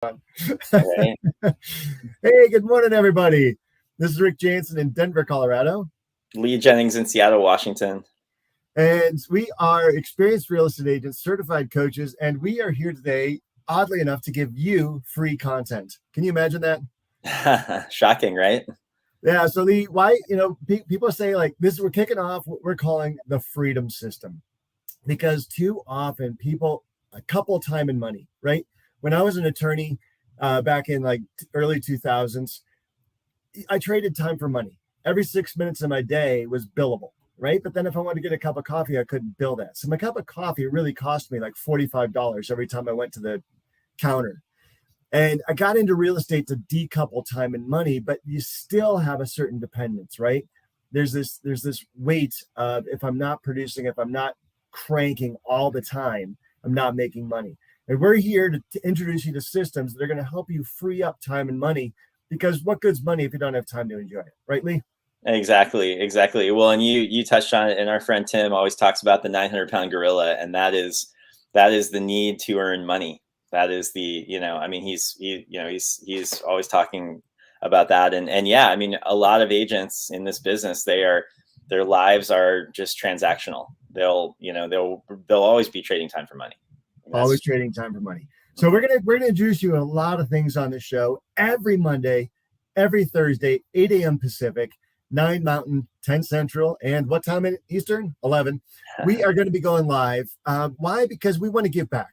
Right. Hey, good morning, everybody. This is Rick Jansen in Denver, Colorado, Lee Jennings in Seattle, Washington. and we are experienced real estate agents, certified coaches, and we are here today, oddly enough, to give you free content. Can you imagine that? Shocking, right? Yeah. So Lee, why, people say like this, we're kicking off what we're calling the freedom system because too often people couple time and money, right? When I was an attorney back in like early 2000s, I traded time for money. Every 6 minutes of my day was billable, right? But then if I wanted to get a cup of coffee, I couldn't bill that. So my cup of coffee really cost me like $45 every time I went to the counter. And I got into real estate to decouple time and money, but you still have a certain dependence, right? There's this weight of if I'm not producing, if I'm not cranking all the time, I'm not making money. And we're here to introduce you to systems that are going to help you free up time and money because what good's money if you don't have time to enjoy it, right, Lee? Exactly. Well, and you touched on it, and our friend Tim always talks about the 900-pound gorilla, and that is the need to earn money. That is he's always talking about that, and yeah, I mean, a lot of agents in this business, their lives are just transactional. They'll always be trading time for money. Always trading time for money. So we're gonna introduce you a lot of things on the show every Monday, every Thursday, 8 a.m. Pacific, 9 Mountain, 10 Central, and what time in Eastern? 11. We are going to be going live. Why? Because we want to give back.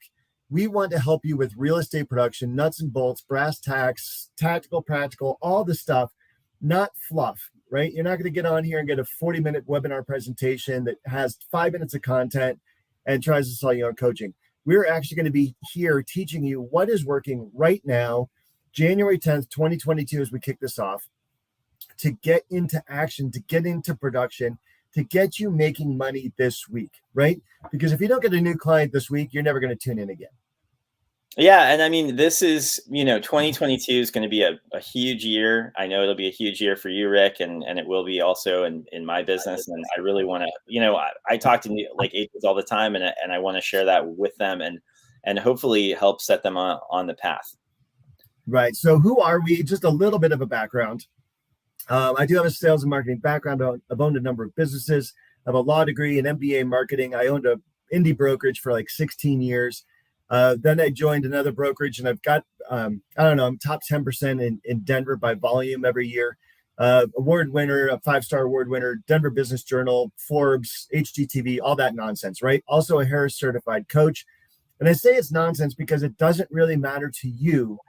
We want to help you with real estate production, nuts and bolts, brass tacks, tactical, practical, all the stuff, not fluff, right? You're not going to get on here and get a 40-minute webinar presentation that has 5 minutes of content and tries to sell you on coaching. We're actually going to be here teaching you what is working right now, January 10th, 2022, as we kick this off, to get into action, to get into production, to get you making money this week, right? Because if you don't get a new client this week, you're never going to tune in again. Yeah, and I mean, this is, 2022 is going to be a huge year. I know it'll be a huge year for you, Rick, and it will be also in my business. And I really want to, I talk to like agents all the time, and I want to share that with them and hopefully help set them on the path. Right. So who are we? Just a little bit of a background. I do have a sales and marketing background. I've owned a number of businesses. I have a law degree, an MBA in marketing. I owned a indie brokerage for like 16 years. Then I joined another brokerage, and I've got, I'm top 10% in Denver by volume every year. Award winner, a 5-star award winner, Denver Business Journal, Forbes, HGTV, all that nonsense, right? Also a Harris certified coach. And I say it's nonsense because it doesn't really matter to you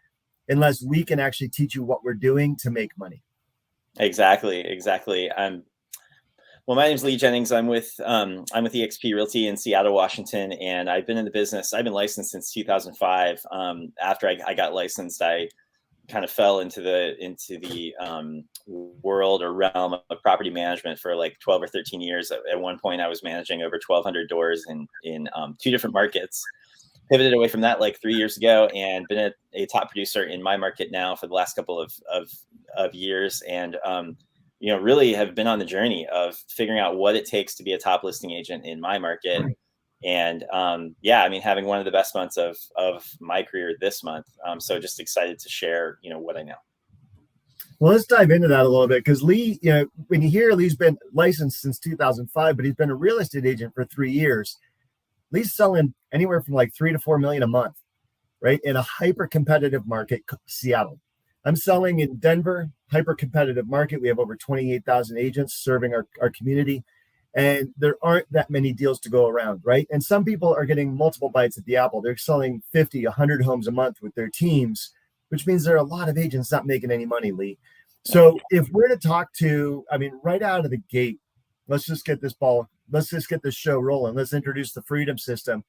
unless we can actually teach you what we're doing to make money. Exactly. Well, my name is Lee Jennings. I'm with eXp Realty in Seattle, Washington, and I've been in the business. I've been licensed since 2005. After I got licensed, I kind of fell into the world or realm of property management for like 12 or 13 years. At one point, I was managing over 1,200 doors in 2 different markets. Pivoted away from that like 3 years ago, and been a top producer in my market now for the last couple of years, and really have been on the journey of figuring out what it takes to be a top listing agent in my market. And having one of the best months of my career this month. So just excited to share, what I know. Well, let's dive into that a little bit because Lee, when you hear Lee's been licensed since 2005, but he's been a real estate agent for 3 years. Lee's selling anywhere from like 3 to 4 million a month, right? In a hyper competitive market, Seattle. I'm selling in Denver, hyper competitive market. We have over 28,000 agents serving our community, and there aren't that many deals to go around, right? And some people are getting multiple bites at the apple. They're selling 50, 100 homes a month with their teams, which means there are a lot of agents not making any money, Lee. So if we're to talk to, right out of the gate, let's just get this show rolling. Let's introduce the freedom system.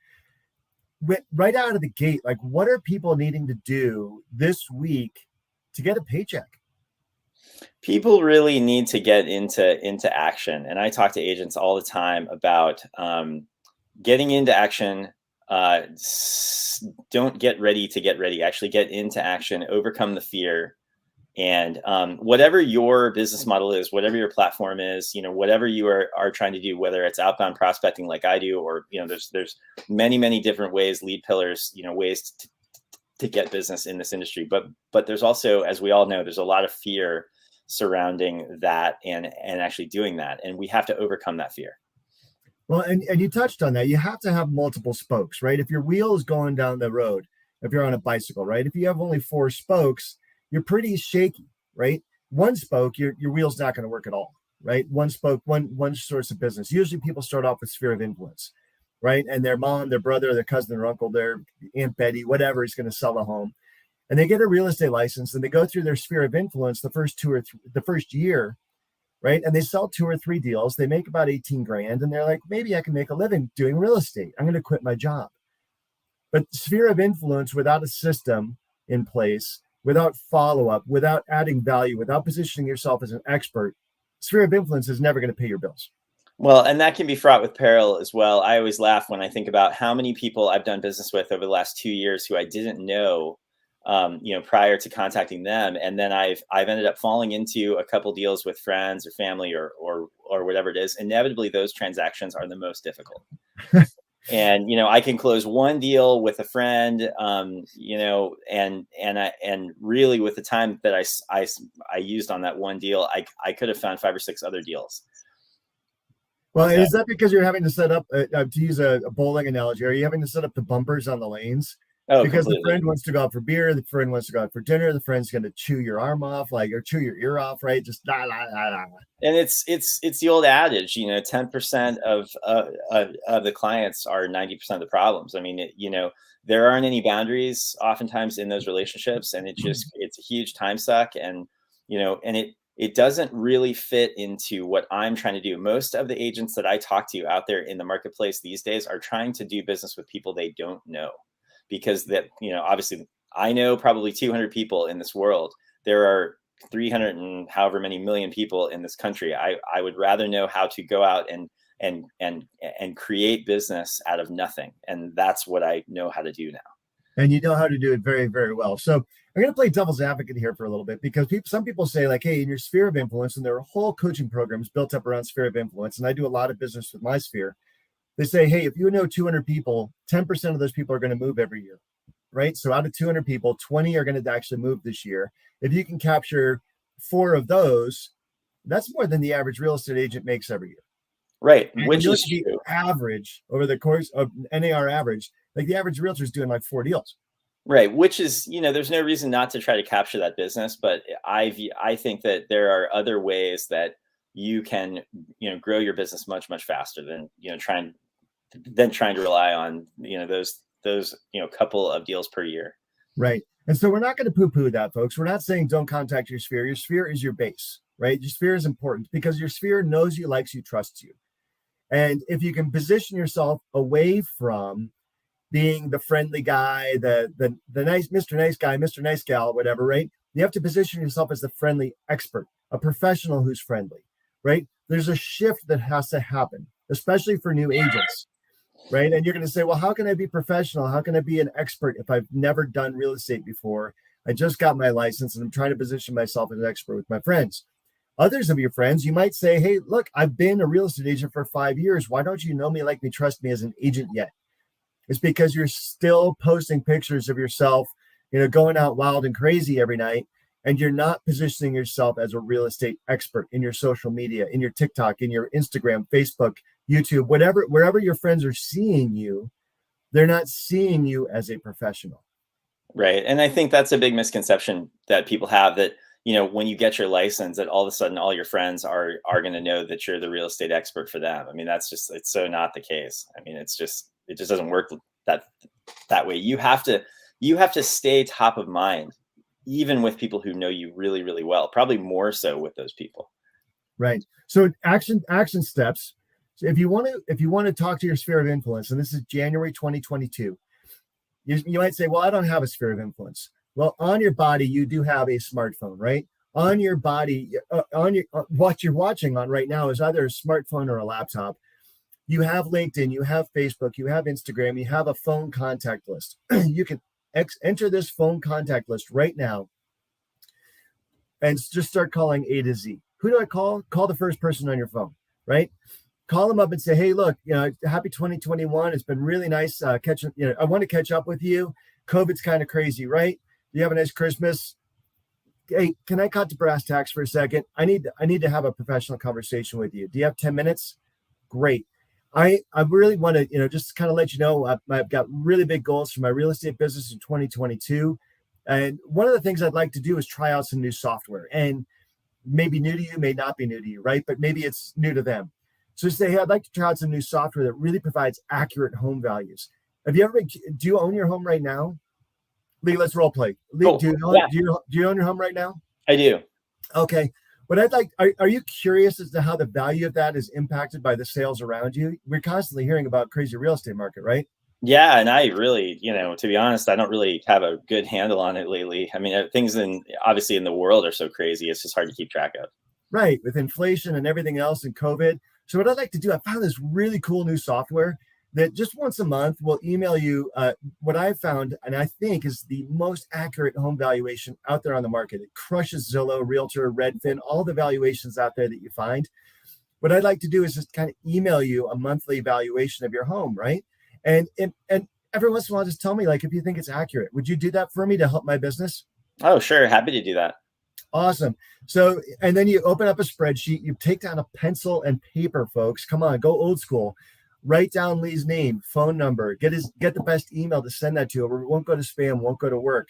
Right out of the gate, like what are people needing to do this week to get a paycheck? People really need to get into action. And I talk to agents all the time about getting into action. Don't get ready to get ready. Actually get into action, overcome the fear. And whatever your business model is, whatever your platform is, whatever you are trying to do, whether it's outbound prospecting like I do, or, there's many, many different ways, lead pillars, ways get business in this industry. But there's also, as we all know, there's a lot of fear surrounding that and actually doing that. And we have to overcome that fear. Well, and you touched on that. You have to have multiple spokes, right? If your wheel is going down the road, if you're on a bicycle, right? If you have only 4 spokes, you're pretty shaky, right? One spoke, your wheel's not going to work at all, right? One spoke, one source of business. Usually people start off with sphere of influence, right? And their mom, their brother, their cousin, their uncle, their Aunt Betty, whatever is going to sell a home. And they get a real estate license and they go through their sphere of influence the first year, right? And they sell 2 or 3 deals. They make about 18 grand and they're like, maybe I can make a living doing real estate. I'm going to quit my job. But sphere of influence without a system in place, without follow-up, without adding value, without positioning yourself as an expert, sphere of influence is never going to pay your bills. Well, and that can be fraught with peril as well. I always laugh when I think about how many people I've done business with over the last 2 years who I didn't know, prior to contacting them. And then I've ended up falling into a couple deals with friends or family or whatever it is. Inevitably, those transactions are the most difficult. And, I can close one deal with a friend, and really with the time that I used on that one deal, I could have found 5 or 6 other deals. Well, is that because you're having to set up, to use a bowling analogy, are you having to set up the bumpers on the lanes? Oh, because completely. The friend wants to go out for beer, the friend wants to go out for dinner, the friend's going to chew your arm off, or chew your ear off, right? Just la la la la. And it's the old adage, 10% of the clients are 90% of the problems. I mean, there aren't any boundaries oftentimes in those relationships, and it's a huge time suck, and it doesn't really fit into what I'm trying to do. Most of the agents that I talk to out there in the marketplace these days are trying to do business with people they don't know. Because obviously I know probably 200 people in this world. There are 300 and however many million people in this country. I would rather know how to go out and create business out of nothing. And that's what I know how to do now. And you know how to do it very, very well. So I'm going to play devil's advocate here for a little bit, because some people say like, hey, in your sphere of influence, and there are whole coaching programs built up around sphere of influence. And I do a lot of business with my sphere. They say, hey, if you know 200 people, 10% of those people are going to move every year, right? So out of 200 people, 20 are going to actually move this year. If you can capture 4 of those, that's more than the average real estate agent makes every year. Right, and which is the average over the course of NAR average, like the average realtor is doing like 4 deals. Right, which is, there's no reason not to try to capture that business, but I think that there are other ways that you can, grow your business much, much faster than, trying to rely on, those couple of deals per year. Right. And so we're not going to poo-poo that, folks. We're not saying don't contact your sphere. Your sphere is your base, right? Your sphere is important because your sphere knows you, likes you, trusts you. And if you can position yourself away from being the friendly guy, the nice Mr. Nice Guy, Mr. Nice Gal, whatever, right? You have to position yourself as the friendly expert, a professional who's friendly, right? There's a shift that has to happen, especially for new agents. Right. And you're going to say, well, how can I be professional? How can I be an expert if I've never done real estate before? I just got my license and I'm trying to position myself as an expert with my friends. Others of your friends, you might say, hey, look, I've been a real estate agent for 5 years. Why don't you know me, like me, trust me as an agent yet? It's because you're still posting pictures of yourself, going out wild and crazy every night. And you're not positioning yourself as a real estate expert in your social media, in your TikTok, in your Instagram, Facebook, YouTube, wherever your friends are seeing you, they're not seeing you as a professional. Right. And I think that's a big misconception that people have, that, when you get your license, that all of a sudden all your friends are going to know that you're the real estate expert for them. I mean, it's so not the case. I mean, it just doesn't work that way. You have to stay top of mind, even with people who know you really, really well, probably more so with those people. Right. So action steps. So if you want to talk to your sphere of influence, and this is January 2022, you might say, well, I don't have a sphere of influence. Well, on your body, you do have a smartphone, right? On your body, what you're watching on right now is either a smartphone or a laptop. You have LinkedIn, you have Facebook, you have Instagram, you have a phone contact list. You can enter this phone contact list right now and just start calling A to Z. Who do I call? Call the first person on your phone, right? Call them up and say, hey, look, happy 2021. It's been really nice catching, I want to catch up with you. COVID's kind of crazy, right? You have a nice Christmas. Hey, can I cut to brass tacks for a second? I need to have a professional conversation with you. Do you have 10 minutes? Great. I really want to, just kind of let you know, I've got really big goals for my real estate business in 2022. And one of the things I'd like to do is try out some new software, and maybe new to you, may not be new to you, right? But maybe it's new to them. So say, hey, I'd like to try out some new software that really provides accurate home values. Do you own your home right now? Lee, let's role play. Lee, Cool. do you own your home right now? I do. Okay. But are you curious as to how the value of that is impacted by the sales around you? We're constantly hearing about crazy real estate market, right? Yeah, and I really, to be honest, I don't really have a good handle on it lately. I mean, things obviously in the world are so crazy, it's just hard to keep track of. Right, with inflation and everything else and COVID. So what I'd like to do, I found this really cool new software that just once a month will email you what I found, and I think is the most accurate home valuation out there on the market. It crushes Zillow, Realtor, Redfin, all the valuations out there that you find. What I'd like to do is just kind of email you a monthly valuation of your home, right? And every once in a while, just tell me, like, if you think it's accurate. Would you do that for me to help my business? Oh, sure. Happy to do that. Awesome. So, and then you open up a spreadsheet, you take down a pencil and paper, folks. Come on, go old school. Write down Lee's name, phone number, get the best email to send that to, or it won't go to spam, won't go to work.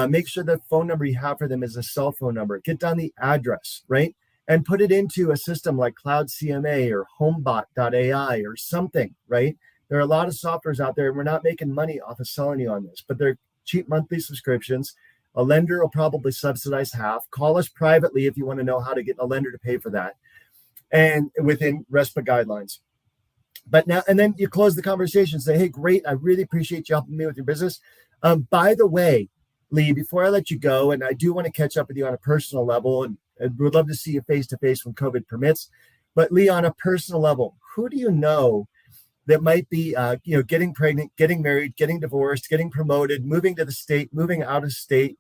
Make sure the phone number you have for them is a cell phone number. Get down the address, right? And put it into a system like Cloud CMA or Homebot.ai or something, right? There are a lot of softwares out there, and we're not making money off of selling you on this, but they're cheap monthly subscriptions. A lender will probably subsidize half. Call us privately if you want to know how to get a lender to pay for that, and within RESPA guidelines. But now, and then you close the conversation, say, hey, great, I really appreciate you helping me with your business. By the way, Lee, before I let you go, and I do want to catch up with you on a personal level, and would love to see you face to face when COVID permits. But Lee, on a personal level, who do you know that might be, getting pregnant, getting married, getting divorced, getting promoted, moving to the state, moving out of state,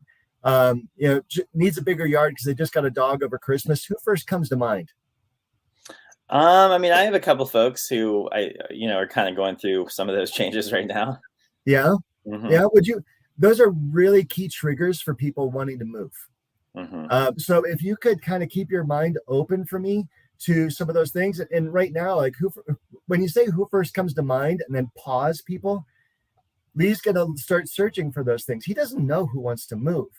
needs a bigger yard because they just got a dog over Christmas? Who first comes to mind? I mean, I have a couple folks who are kind of going through some of those changes right now. Yeah. Mm-hmm. Yeah. Those are really key triggers for people wanting to move. Mm-hmm. So if you could kind of keep your mind open for me to some of those things. And right now, like, when you say who first comes to mind and then pause people, Lee's going to start searching for those things. He doesn't know who wants to move,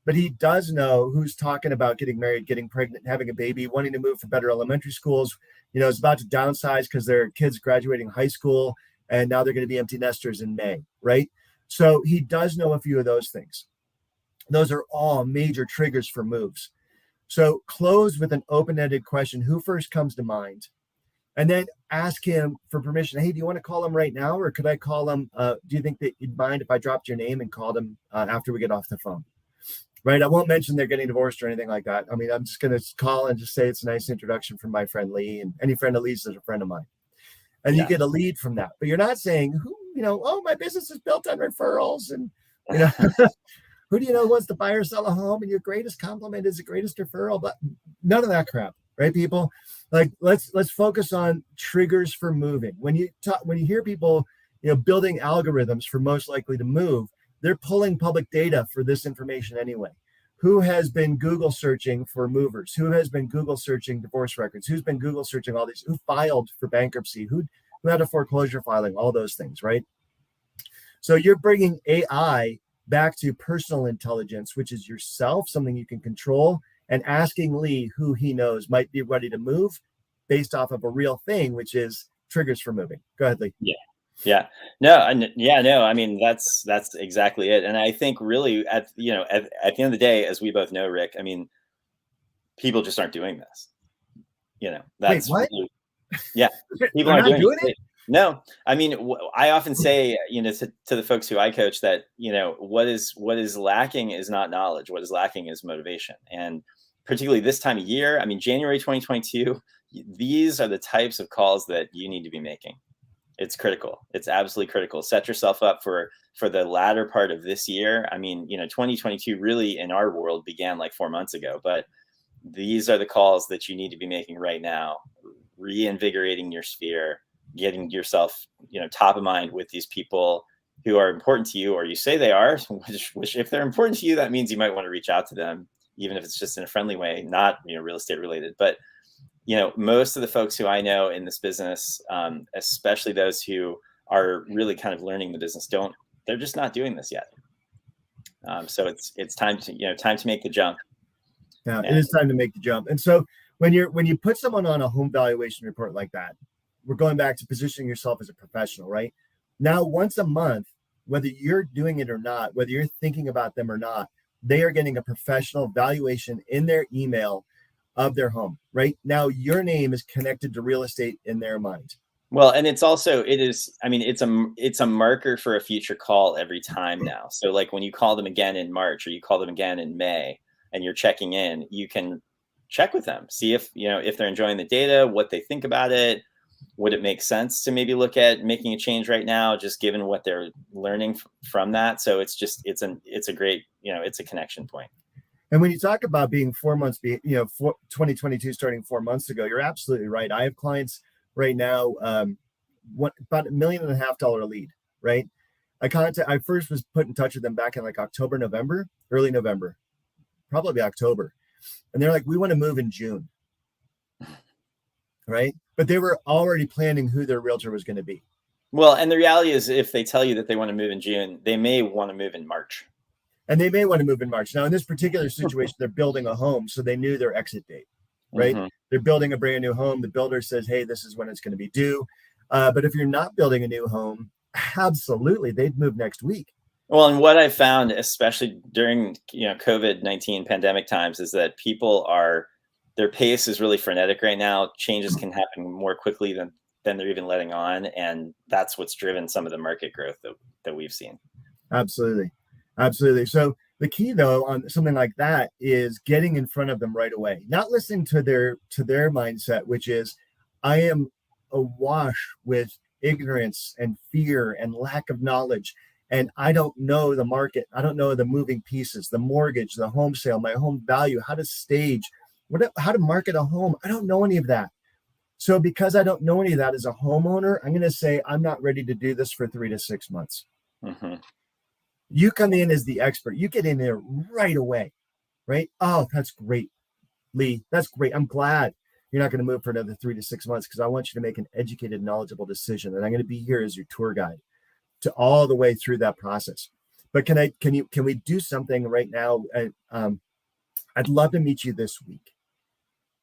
but he does know who's talking about getting married, getting pregnant, having a baby, wanting to move for better elementary schools, is about to downsize because their kids graduating high school and now they're going to be empty nesters in May, right? So he does know a few of those things. Those are all major triggers for moves. So close with an open-ended question. Who first comes to mind? And then ask him for permission. Hey, do you want to call him right now? Or could I call him? Do you think that you'd mind if I dropped your name and called him after we get off the phone? Right. I won't mention they're getting divorced or anything like that. I mean, I'm just going to call and just say it's a nice introduction from my friend Lee, and any friend of Lee's is a friend of mine. And you get a lead from that. But you're not saying, oh, my business is built on referrals. And, who do you know wants to buy or sell a home? And your greatest compliment is the greatest referral. But none of that crap, right, people? Like, let's focus on triggers for moving. When you hear people, building algorithms for most likely to move, they're pulling public data for this information anyway. Who has been Google searching for movers? Who has been Google searching divorce records? Who's been Google searching all these? Who filed for bankruptcy? Who had a foreclosure filing? All those things, right? So you're bringing AI back to personal intelligence, which is yourself, something you can control, and asking Lee who he knows might be ready to move based off of a real thing, which is triggers for moving. Go ahead, Lee. Yeah. No. I mean, that's exactly it. And I think really at the end of the day, as we both know, Rick, I mean, people just aren't doing this. That's Wait, what? Really, yeah. People aren't doing it. No, I mean, I often say, to the folks who I coach that, what is lacking is not knowledge. What is lacking is motivation. And particularly this time of year, I mean, January 2022, these are the types of calls that you need to be making. It's critical. It's absolutely critical. Set yourself up for the latter part of this year. I mean, 2022 really in our world began like 4 months ago, but these are the calls that you need to be making right now, reinvigorating your sphere, getting yourself, top of mind with these people, who are important to you, or you say they are, which if they're important to you, that means you might want to reach out to them, even if it's just in a friendly way, not, real estate related. But, most of the folks who I know in this business, especially those who are really kind of learning the business, they're just not doing this yet. So it's time to make the jump. Yeah, it is time to make the jump. And so when you put someone on a home valuation report like that, we're going back to positioning yourself as a professional, right? Now, once a month, whether you're doing it or not, whether you're thinking about them or not, they are getting a professional valuation in their email of their home, right? Now, your name is connected to real estate in their mind. Well, and it's a marker for a future call every time now. So like when you call them again in March, or you call them again in May, and you're checking in, you can check with them, see if they're enjoying the data, what they think about it. Would it make sense to maybe look at making a change right now, just given what they're learning from that? So it's a great, it's a connection point. And when you talk about being 4 months, 2022 starting 4 months ago, you're absolutely right. I have clients right now, about $1.5 million lead, right? I first was put in touch with them back in like October, November, early November, probably October. And they're like, we want to move in June, right? But they were already planning who their realtor was going to be. Well, and the reality is, if they tell you that they want to move in June, they may want to move in March. And they may want to move in March. Now, in this particular situation, they're building a home, so they knew their exit date, right? Mm-hmm. They're building a brand new home. The builder says, hey, this is when it's going to be due. But if you're not building a new home, absolutely, they'd move next week. Well, and what I found, especially during COVID-19 pandemic times, is that their pace is really frenetic right now. Changes can happen more quickly than they're even letting on, and that's what's driven some of the market growth that we've seen. Absolutely. So the key, though, on something like that is getting in front of them right away, not listening to their mindset, which is, I am awash with ignorance and fear and lack of knowledge. And I don't know the market. I don't know the moving pieces, the mortgage, the home sale, my home value, how to stage, how to market a home. I don't know any of that. So because I don't know any of that as a homeowner, I'm going to say, I'm not ready to do this for 3 to 6 months. Mm-hmm. You come in as the expert. You get in there right away, right? Oh, that's great, Lee. That's great. I'm glad you're not going to move for another 3 to 6 months, because I want you to make an educated, knowledgeable decision. And I'm going to be here as your tour guide to all the way through that process. But can we do something right now? I'd love to meet you this week,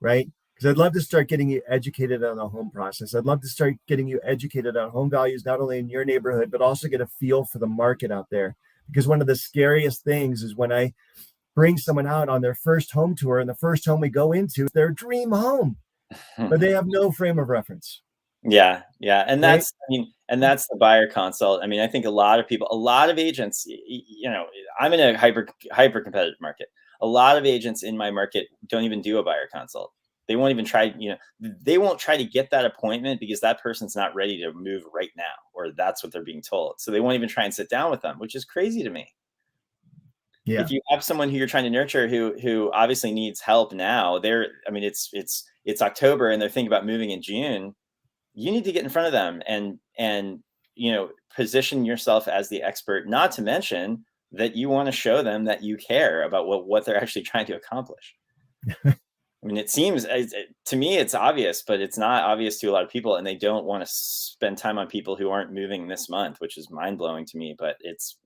right? Because I'd love to start getting you educated on the home process. I'd love to start getting you educated on home values, not only in your neighborhood, but also get a feel for the market out there. Because one of the scariest things is when I bring someone out on their first home tour, and the first home we go into is their dream home, but they have no frame of reference. Yeah. And that's, right? And that's the buyer consult. I think a lot of agents, I'm in a hyper competitive market. A lot of agents in my market don't even do a buyer consult. They won't even try, they won't try to get that appointment because that person's not ready to move right now, or that's what they're being told. So they won't even try and sit down with them, which is crazy to me. Yeah. If you have someone who you're trying to nurture who obviously needs help now, it's October and they're thinking about moving in June, you need to get in front of them and position yourself as the expert, not to mention that you want to show them that you care about what they're actually trying to accomplish. It seems, to me, it's obvious, but it's not obvious to a lot of people, and they don't want to spend time on people who aren't moving this month, which is mind blowing to me. But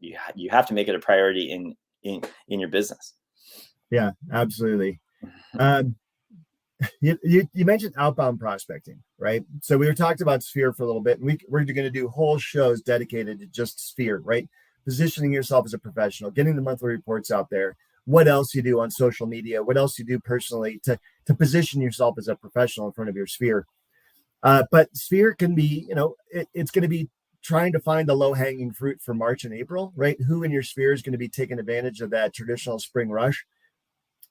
you have to make it a priority in your business. Yeah, absolutely. You mentioned outbound prospecting, right? So we were talking about Sphere for a little bit, and we're going to do whole shows dedicated to just Sphere, right? Positioning yourself as a professional, getting the monthly reports out there. What else you do on social media, what else you do personally to position yourself as a professional in front of your Sphere. But Sphere can be, it's going to be trying to find the low-hanging fruit for March and April, right? Who in your Sphere is going to be taking advantage of that traditional spring rush?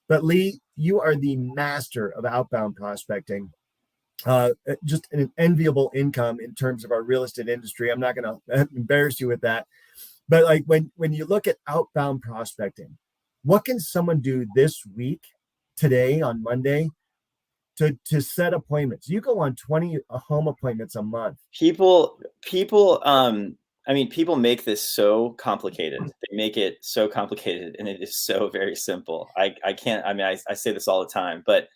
But Lee, you are the master of outbound prospecting. Just an enviable income in terms of our real estate industry. I'm not going to embarrass you with that. But like when you look at outbound prospecting, what can someone do this week, today, on Monday, to set appointments? You go on 20 home appointments a month. People I mean, people make this so complicated. They make it so complicated, and it is so very simple. I can't, I mean, I say this all the time, but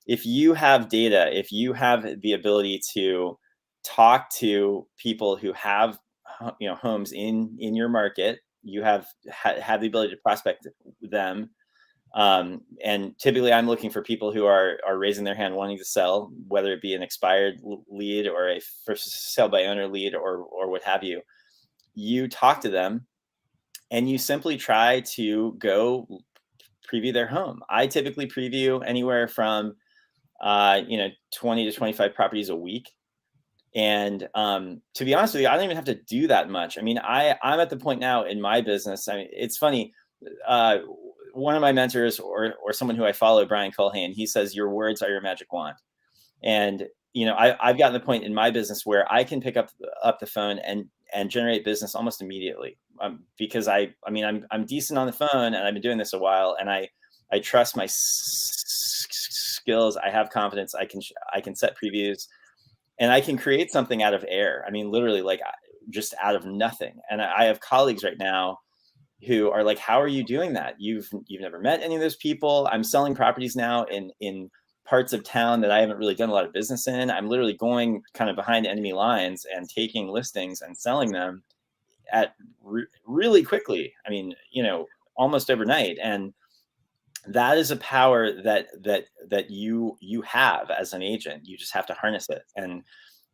if you have data, if you have the ability to talk to people who have, homes in your market, you have the ability to prospect them. And typically I'm looking for people who are raising their hand wanting to sell, whether it be an expired lead or a for sale by owner lead or what have you. You talk to them and you simply try to go preview their home. I typically preview anywhere from 20 to 25 properties a week. And to be honest with you, I don't even have to do that much. I mean, I'm at the point now in my business. I mean, it's funny. One of my mentors or someone who I follow, Brian Culhane, he says, your words are your magic wand. And, I've gotten to the point in my business where I can pick up the phone and generate business almost immediately. Because I'm decent on the phone and I've been doing this a while, and I trust my skills. I have confidence. I can set previews, and I can create something out of air. I mean, literally, like, just out of nothing. And I have colleagues right now who are like, how are you doing that? You've never met any of those people. I'm selling properties now in parts of town that I haven't really done a lot of business in. I'm literally going kind of behind enemy lines and taking listings and selling them at really quickly. I mean, almost overnight. And that is a power that you have as an agent. You just have to harness it. And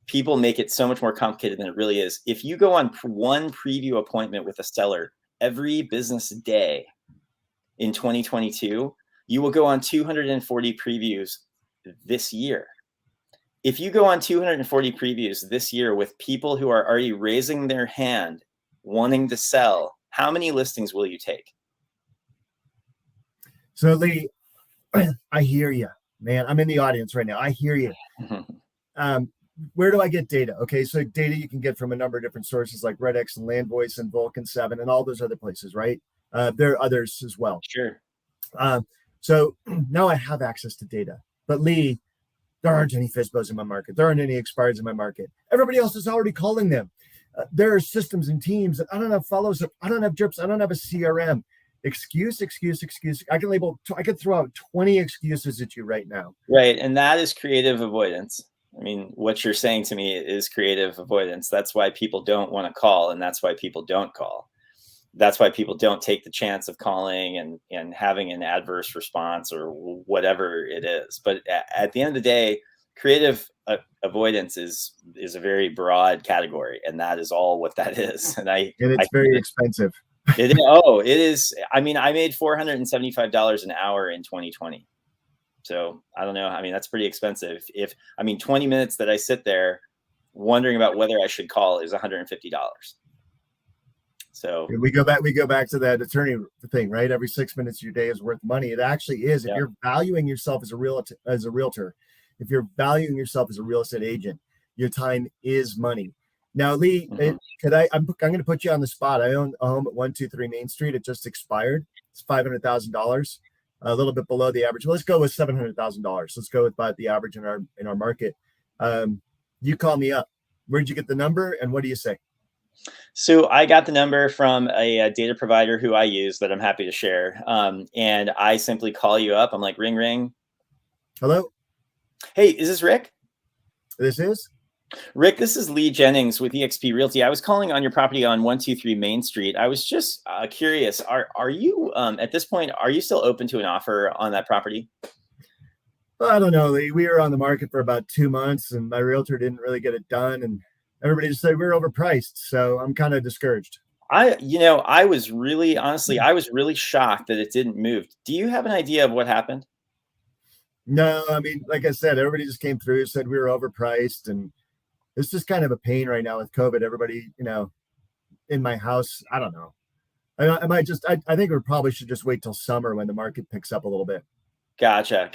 people make it so much more complicated than it really is. If you go on one preview appointment with a seller every business day in 2022, you will go on 240 previews this year. If you go on 240 previews this year with people who are already raising their hand, wanting to sell, how many listings will you take? So Lee, I hear you, man. I'm in the audience right now. I hear you. Where do I get data? Okay, so data you can get from a number of different sources like RedX and LandVoice and Vulcan 7 and all those other places, right? There are others as well. Sure. So now I have access to data. But Lee, there aren't any FSBOs in my market. There aren't any expireds in my market. Everybody else is already calling them. There are systems and teams that I don't have follows up. I don't have drips. I don't have a CRM. Excuse. I can throw out 20 excuses at you right now. Right. And that is creative avoidance. I mean, what you're saying to me is creative avoidance. That's why people don't want to call, and that's why people don't call. That's why people don't take the chance of calling and having an adverse response or whatever it is. But at the end of the day, creative avoidance is a very broad category, and that is all what that is. And it's very expensive. It is. I mean, I made $475 an hour in 2020. So I don't know. I mean, that's pretty expensive. 20 minutes that I sit there wondering about whether I should call is $150. So we go back to that attorney thing, right? Every 6 minutes of your day is worth money. It actually is. If you're valuing yourself as a realtor, if you're valuing yourself as a real estate agent, your time is money. Now, Lee, I'm going to put you on the spot. I own a home at 123 Main Street. It just expired. It's $500,000, a little bit below the average. Well, let's go with $700,000. Let's go with about the average in our market. You call me up. Where'd you get the number, and what do you say? So I got the number from a data provider who I use that I'm happy to share. And I simply call you up. I'm like, ring, ring. Hello. Hey, is this Rick? This is Rick. This is Lee Jennings with eXp Realty. I was calling on your property on 123 Main Street. I was just curious. Are you at this point? Are you still open to an offer on that property? Well, I don't know, Lee. We were on the market for about 2 months, and my realtor didn't really get it done, and everybody just said we were overpriced. So I'm kind of discouraged. I was really shocked that it didn't move. Do you have an idea of what happened? No, I mean, like I said, everybody just came through, said we were overpriced, and it's just kind of a pain right now with COVID. Everybody, in my house, I don't know. I think we probably should just wait till summer when the market picks up a little bit. Gotcha.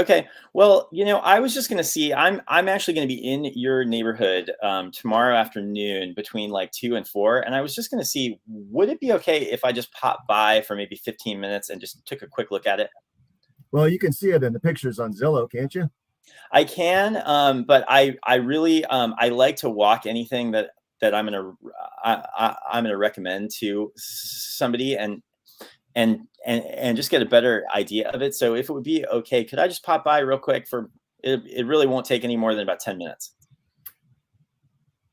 Okay. Well, I was just going to see, I'm actually going to be in your neighborhood tomorrow afternoon between like 2 and 4. And I was just going to see, would it be okay if I just popped by for maybe 15 minutes and just took a quick look at it? Well, you can see it in the pictures on Zillow, can't you? I can, but I really, I like to walk anything that that I'm gonna recommend to somebody and just get a better idea of it. So if it would be okay, could I just pop by real quick for it? It really won't take any more than about 10 minutes.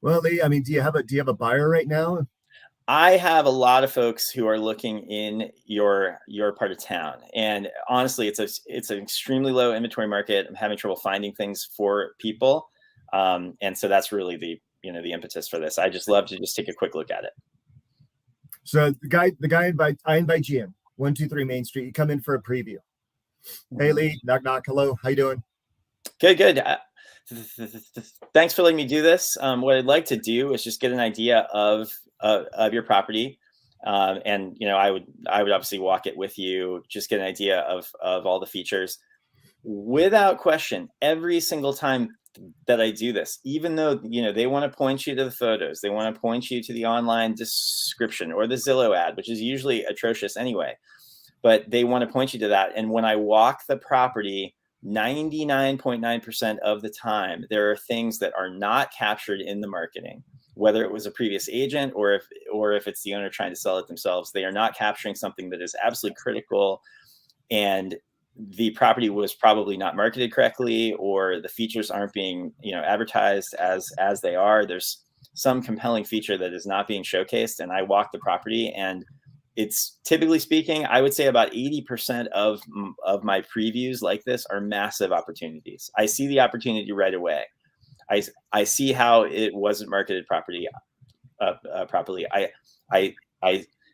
Well, Lee, I mean, do you have a buyer right now? I have a lot of folks who are looking in your part of town, and honestly, it's an extremely low inventory market. I'm having trouble finding things for people, and so that's really the the impetus for this. I just love to just take a quick look at it. So I invite you in 123 Main Street. You come in for a preview. Hey, Lee, knock knock. Hello, how you doing? Good. Thanks for letting me do this. What I'd like to do is just get an idea of your property, and I would obviously walk it with you, just get an idea of all the features. Without question, every single time that I do this, even though they want to point you to the photos, they want to point you to the online description or the Zillow ad, which is usually atrocious anyway, but they want to point you to that. And when I walk the property, 99.9% of the time, there are things that are not captured in the marketing, whether it was a previous agent or if it's the owner trying to sell it themselves. They are not capturing something that is absolutely critical, and the property was probably not marketed correctly, or the features aren't being advertised as they are. There's some compelling feature that is not being showcased, and I walk the property, and it's, typically speaking, I would say about 80% of my previews like this are massive opportunities. I see the opportunity right away. I see how it wasn't marketed properly. I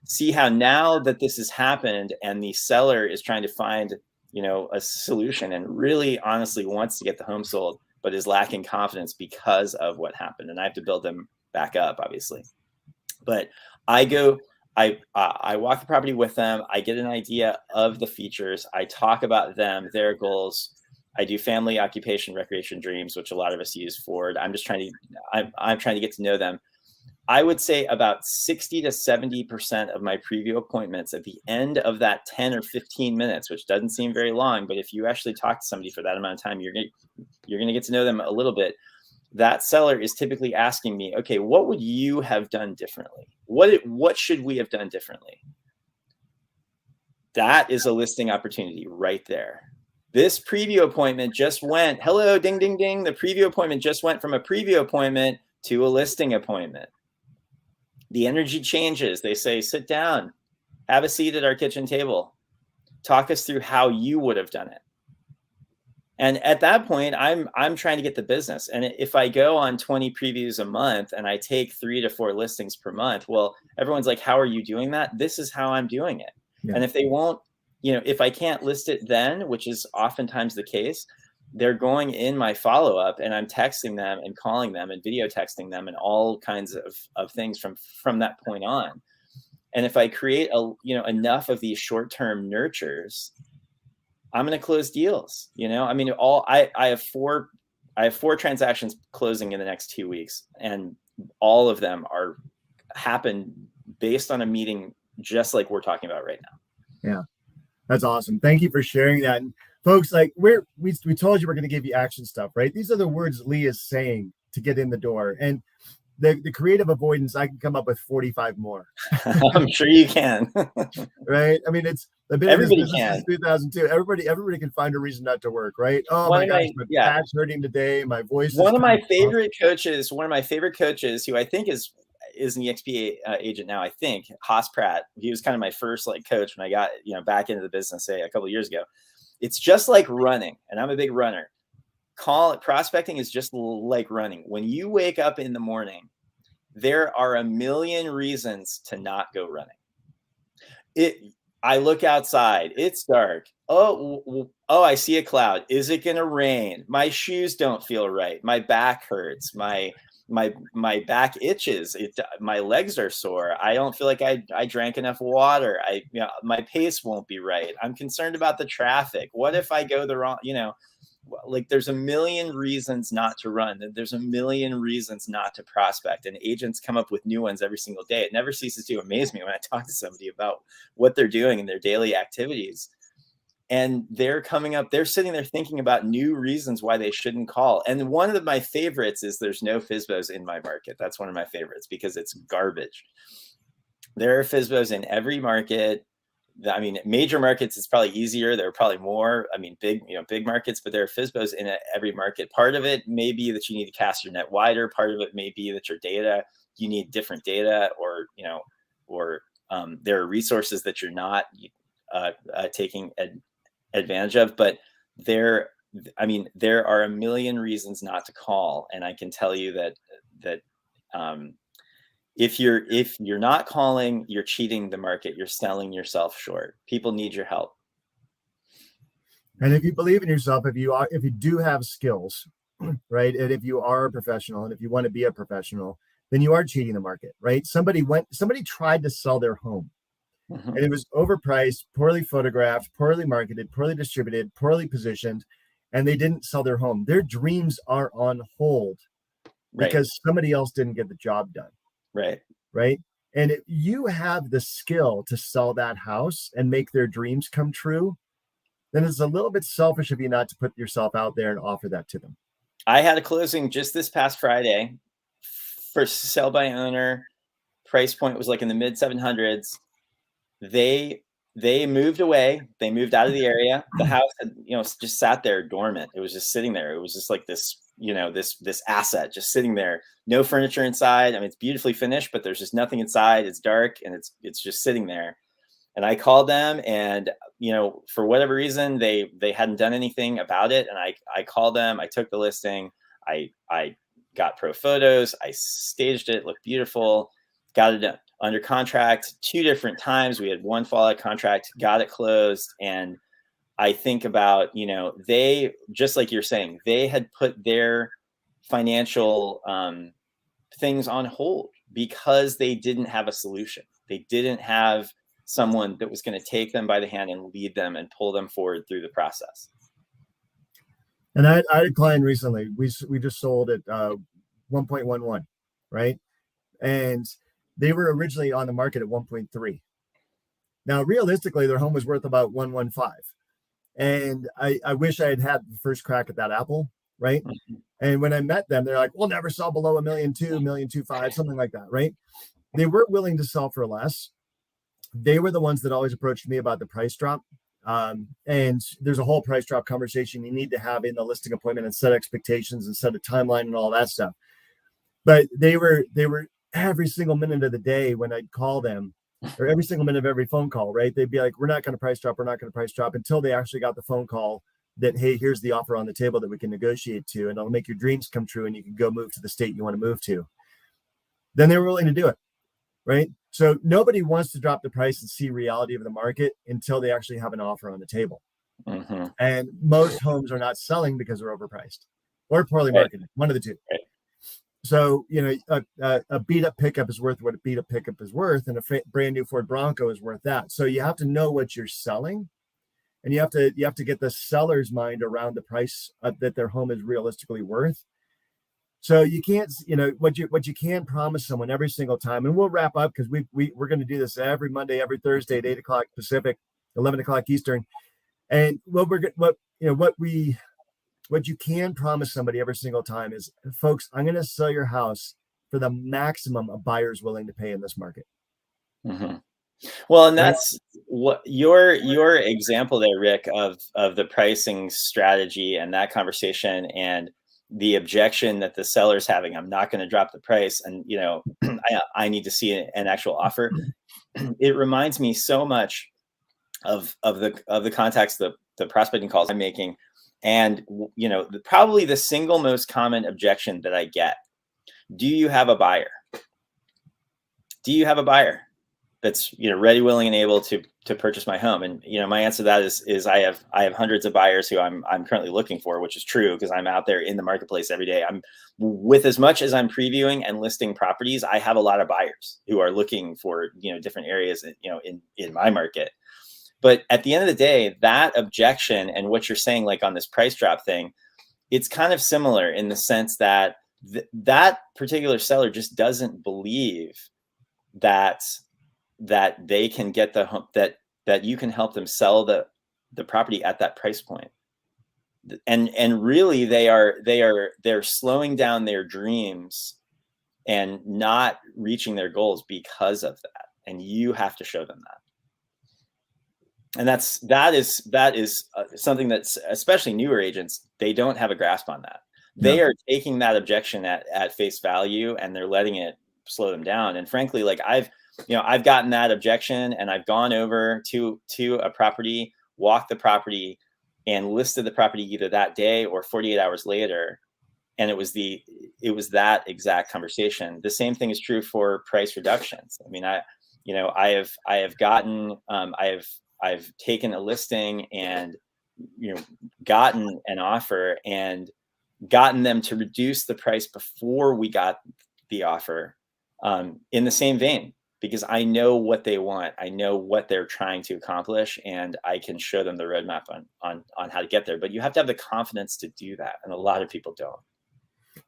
see how, now that this has happened and the seller is trying to find a solution and really honestly wants to get the home sold, but is lacking confidence because of what happened, and I have to build them back up, obviously. But I walk the property with them. I get an idea of the features. I talk about them, their goals. I do family, occupation, recreation, dreams, which a lot of us use Ford. I'm trying to get to know them. I would say about 60 to 70% of my preview appointments, at the end of that 10 or 15 minutes, which doesn't seem very long, but if you actually talk to somebody for that amount of time, you're going to get to know them a little bit. That seller is typically asking me, okay, what would you have done differently? What should we have done differently? That is a listing opportunity right there. This preview appointment just went, hello, ding, ding, ding. The preview appointment just went from a preview appointment to a listing appointment. The energy changes. They say, sit down, have a seat at our kitchen table. Talk us through how you would have done it. And at that point, I'm trying to get the business. And if I go on 20 previews a month and I take 3 to 4 listings per month, well, everyone's like, how are you doing that? This is how I'm doing it. Yeah. And if they won't, if I can't list it then, which is oftentimes the case, they're going in my follow-up and I'm texting them and calling them and video texting them and all kinds of things from that point on. And if I create enough of these short-term nurtures, I'm going to close deals. I have 4 transactions closing in the next 2 weeks, and all of them happen based on a meeting just like we're talking about right now. Yeah, that's awesome. Thank you for sharing that. And folks, like we told you we're going to give you action stuff, right? These are the words Lee is saying to get in the door. And the creative avoidance, I can come up with 45 more. I'm sure you can. Right? I mean, everybody can. Since 2002. Everybody can find a reason not to work, right? Oh my gosh, my back's hurting today. My voice. One of my favorite coaches, who I think is an EXP agent now, I think, Haas Pratt. He was kind of my first coach when I got back into the business, say a couple of years ago. It's just like running, and I'm a big runner. Prospecting is just like running. When you wake up in the morning, there are a million reasons to not go running. I look outside, it's dark. Oh, I see a cloud. Is it going to rain? My shoes don't feel right. My back hurts. My back itches. My legs are sore. I don't feel like I drank enough water. My pace won't be right. I'm concerned about the traffic. What if I go the wrong, there's a million reasons not to run. There's a million reasons not to prospect, and agents come up with new ones every single day. It never ceases to amaze me when I talk to somebody about what they're doing in their daily activities. and they're coming up, they're sitting there thinking about new reasons why they shouldn't call. And one of my favorites is there's no FSBOs in my market. That's one of my favorites because it's garbage. There are FSBOs in every market. I mean, major markets, it's probably easier. There are probably more, I mean, big markets, but there are FSBOs in every market. Part of it may be that you need to cast your net wider. Part of it may be that your data, you need different data, or, there are resources that you're not taking advantage of. But there are a million reasons not to call. And I can tell you that if you're not calling, you're cheating the market. You're selling yourself short. People need your help. And if you believe in yourself, if you do have skills, right, and if you are a professional, and if you want to be a professional, then you are cheating the market, right? Somebody tried to sell their home, and it was overpriced, poorly photographed, poorly marketed, poorly distributed, poorly positioned, and they didn't sell their home. Their dreams are on hold because somebody else didn't get the job done. Right. And if you have the skill to sell that house and make their dreams come true, then it's a little bit selfish of you not to put yourself out there and offer that to them. I had a closing just this past Friday for sell by owner. Price point was like in the mid 700s. They moved away. They moved out of the area. The house had, just sat there dormant. It was just sitting there. It was just like this, this asset just sitting there. No furniture inside. I mean, it's beautifully finished, but there's just nothing inside. It's dark and it's just sitting there. And I called them, and for whatever reason, they hadn't done anything about it. And I called them. I took the listing. I got pro photos. I staged it. Looked beautiful. Got it under contract 2 different times. We had 1 fallout contract. Got it closed. And I think about they, just like you're saying, they had put their financial things on hold because they didn't have a solution. They didn't have someone that was going to take them by the hand and lead them and pull them forward through the process. And I had a client recently. We just sold at 1.11, right? And they were originally on the market at 1.3. Now, realistically, their home was worth about 115. And I wish I had the first crack at that apple, right? Mm-hmm. And when I met them, they're like, we'll never sell below 1.2 million, 1.25 million, something like that, right? They weren't willing to sell for less. They were the ones that always approached me about the price drop. And there's a whole price drop conversation you need to have in the listing appointment and set expectations and set a timeline and all that stuff. But they were every single minute of the day when I'd call them, or every single minute of every phone call, right? They'd be like, we're not going to price drop. We're not going to price drop, until they actually got the phone call that, hey, here's the offer on the table that we can negotiate to, and it'll make your dreams come true, and you can go move to the state you want to move to. Then they were willing to do it, right? So nobody wants to drop the price and see reality of the market until they actually have an offer on the table. Mm-hmm. And most homes are not selling because they're overpriced or poorly marketed, one of the two. Right. So, a beat up pickup is worth what a beat up pickup is worth, and a brand new Ford Bronco is worth that. So you have to know what you're selling, and you have to get the seller's mind around the price that their home is realistically worth. So you can't, what you can promise someone every single time, and we'll wrap up because we're going to do this every Monday, every Thursday at 8 o'clock Pacific, 11 o'clock Eastern, and what you can promise somebody every single time is, folks, I'm going to sell your house for the maximum a buyer's willing to pay in this market. Mm-hmm. Well, and that's what your example there, Rick, of the pricing strategy and that conversation and the objection that the seller's having. I'm not going to drop the price, and I need to see an actual offer. It reminds me so much of the contacts, the prospecting calls I'm making. And, probably the single most common objection that I get: do you have a buyer? Do you have a buyer that's, ready, willing, and able to purchase my home? And, my answer to that is I have hundreds of buyers who I'm currently looking for, which is true because I'm out there in the marketplace every day. I'm, with as much as I'm previewing and listing properties, I have a lot of buyers who are looking for, different areas, in my market. But at the end of the day, that objection and what you're saying, like on this price drop thing, it's kind of similar in the sense that that particular seller just doesn't believe that they can get that you can help them sell the property at that price point. And really they're slowing down their dreams and not reaching their goals because of that. And you have to show them that. And that is something that's, especially newer agents, they don't have a grasp on that. They are taking that objection at face value, and they're letting it slow them down. And frankly, like I've gotten that objection, and I've gone over to a property, walked the property, and listed the property either that day or 48 hours later. And it was that exact conversation. The same thing is true for price reductions. I mean, I've taken a listing and, gotten an offer and gotten them to reduce the price before we got the offer, in the same vein, because I know what they want. I know what they're trying to accomplish, and I can show them the roadmap on how to get there. But you have to have the confidence to do that. And a lot of people don't.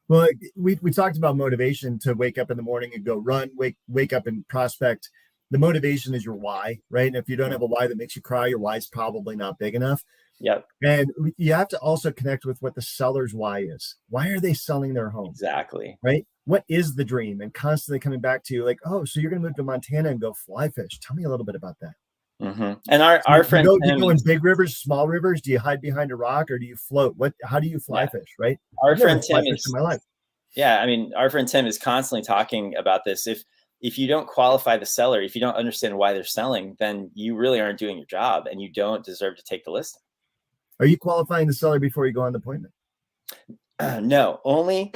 Well, we talked about motivation to wake up in the morning and go run, wake up and prospect. The motivation is your why, right? And if you don't have a why that makes you cry, your why is probably not big enough. Yep. And you have to also connect with what the seller's why is. Why are they selling their home? Exactly. Right? What is the dream? And constantly coming back to you like, oh, so you're going to move to Montana and go fly fish. Tell me a little bit about that. Mm-hmm. And our friend, do you go in big rivers, small rivers? Do you hide behind a rock, or do you float? How do you fly fish? Right? Our friend Tim is in my life. Yeah, I mean, our friend Tim is constantly talking about this. If you don't qualify the seller, if you don't understand why they're selling, then you really aren't doing your job, and you don't deserve to take the listing. Are you qualifying the seller before you go on the appointment? No, only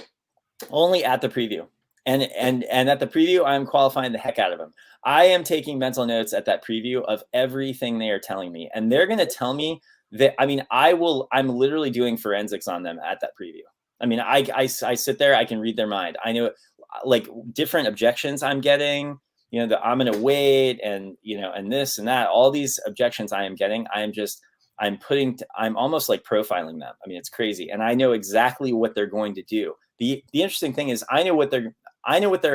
at the preview. And at the preview, I'm qualifying the heck out of them. I am taking mental notes at that preview of everything they are telling me. And they're going to tell me that, I mean, I'm literally doing forensics on them at that preview. I mean, I sit there, I can read their mind. I know like different objections I'm getting, that I'm going to wait and, and this and that, all these objections I am getting, I'm almost like profiling them. I mean, it's crazy. And I know exactly what they're going to do. The interesting thing is I know what they're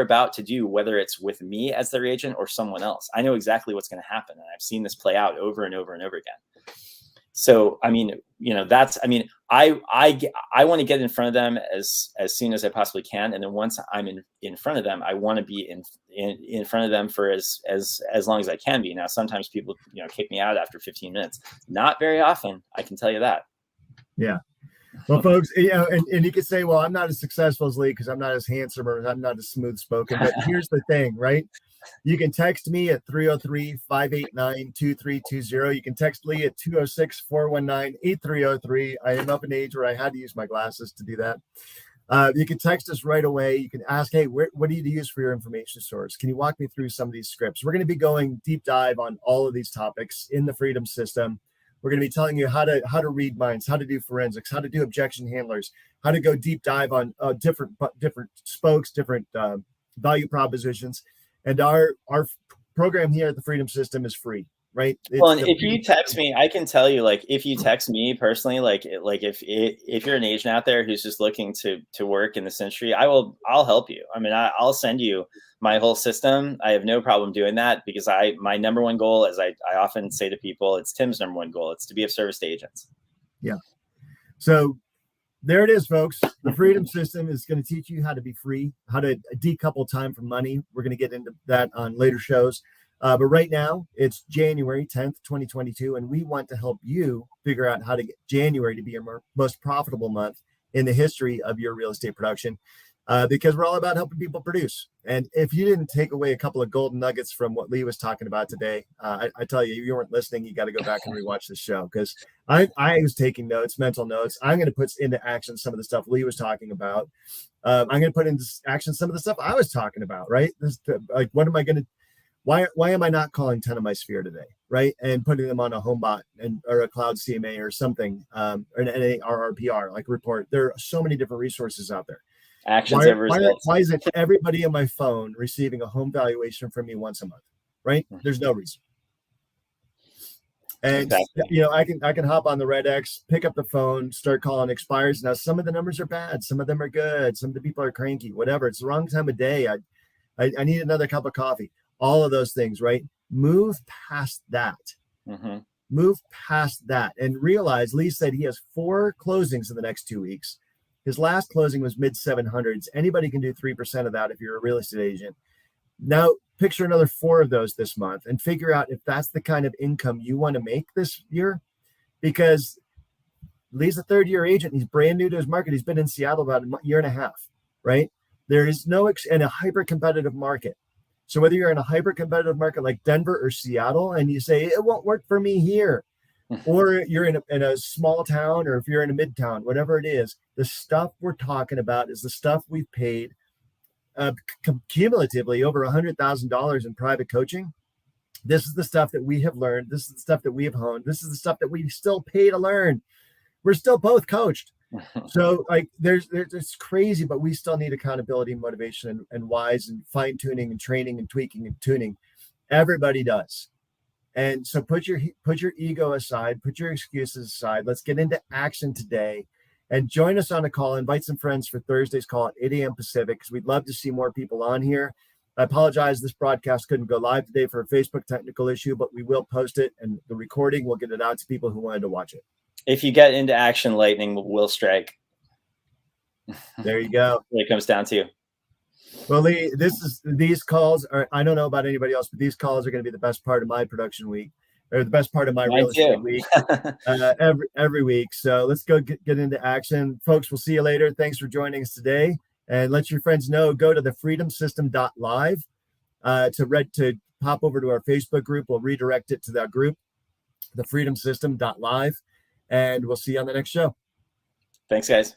about to do, whether it's with me as their agent or someone else. I know exactly what's going to happen. And I've seen this play out over and over and over again. So, I mean, I want to get in front of them as soon as I possibly can. And then once I'm in front of them, I want to be in front of them for as long as I can be. Now, sometimes people, kick me out after 15 minutes. Not very often, I can tell you that. Yeah. Well, folks, and you could say, well, I'm not as successful as Lee because I'm not as handsome or I'm not as smooth spoken. But here's the thing, right? You can text me at 303-589-2320. You can text Lee at 206-419-8303. I am up in age where I had to use my glasses to do that. You can text us right away. You can ask, hey, what do you use for your information source? Can you walk me through some of these scripts? We're going to be going deep dive on all of these topics in the Freedom System. We're going to be telling you how to read minds, how to do forensics, how to do objection handlers, how to go deep dive on different spokes, different value propositions. And our program here at the Freedom System is free, right? Well, and if you text me, I can tell you, like, if you text me personally, like if you're an agent out there who's just looking to work in this industry, I'll help you. I mean, I'll send you my whole system. I have no problem doing that because my number one goal, as I often say to people, it's Tim's number one goal. It's to be of service to agents. Yeah. So there it is, folks. The Freedom System is going to teach you how to be free, how to decouple time from money. We're going to get into that on later shows. But right now, it's January 10th, 2022, and we want to help you figure out how to get January to be your most profitable month in the history of your real estate production, because we're all about helping people produce. And if you didn't take away a couple of golden nuggets from what Lee was talking about today, I tell you, if you weren't listening, you got to go back and rewatch the show, because I was taking notes, mental notes. I'm going to put into action some of the stuff Lee was talking about. I'm going to put into action some of the stuff I was talking about, right? Like, what am I going to Why am I not calling 10 of my sphere today, right? And putting them on a HomeBot or a cloud CMA or something, or an NARRPR, like report. There are so many different resources out there. Actions over results. Why isn't everybody on my phone receiving a home valuation from me once a month, right? There's no reason. And exactly. I can hop on the Red X, pick up the phone, start calling expires. Now, some of the numbers are bad, some of them are good, some of the people are cranky, whatever. It's the wrong time of day. I need another cup of coffee. All of those things, right? Move past that. Mm-hmm. Move past that and realize Lee said he has 4 closings in the next 2 weeks. His last closing was mid 700s. Anybody can do 3% of that if you're a real estate agent. Now, picture another 4 of those this month and figure out if that's the kind of income you want to make this year. Because Lee's a third-year agent. He's brand new to his market. He's been in Seattle about a year and a half, right? There is no in a hyper-competitive market. So whether you're in a hyper-competitive market like Denver or Seattle, and you say, it won't work for me here, or you're in a small town, or if you're in a midtown, whatever it is, the stuff we're talking about is the stuff we've paid cumulatively over $100,000 in private coaching. This is the stuff that we have learned. This is the stuff that we have honed. This is the stuff that we still pay to learn. We're still both coached. So like there's it's crazy, but we still need accountability, motivation, and wise and fine tuning and training and tweaking and tuning. Everybody does. And so put your ego aside, put your excuses aside. Let's get into action today and join us on a call. Invite some friends for Thursday's call at 8 a.m. Pacific, because we'd love to see more people on here. I apologize, this broadcast couldn't go live today for a Facebook technical issue, but we will post it, and the recording, we'll get it out to people who wanted to watch it. If you get into action, lightning will strike. There you go. It comes down to you. Well, Lee, these calls are, I don't know about anybody else, but these calls are going to be the best part of my production week, or the best part of my real estate week every week. So let's go get into action. Folks, we'll see you later. Thanks for joining us today. And let your friends know, go to thefreedomsystem.live to pop over to our Facebook group. We'll redirect it to that group, thefreedomsystem.live. And we'll see you on the next show. Thanks, guys.